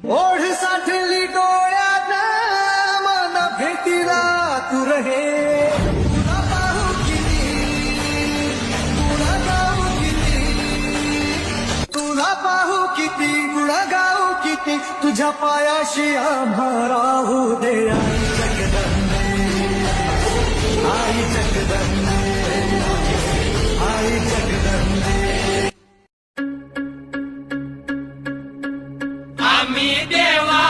ओढ साठली डोळ्यात मन भेटीला तू रहे तुला पाहू किती तुला गाऊ किती तुला पाहू किती तुला गाऊ किती तुझ्या पायाशी आम्हा राहू दे आई जगदंबे आई जगदंबे आई जगदंबे आम्ही देवा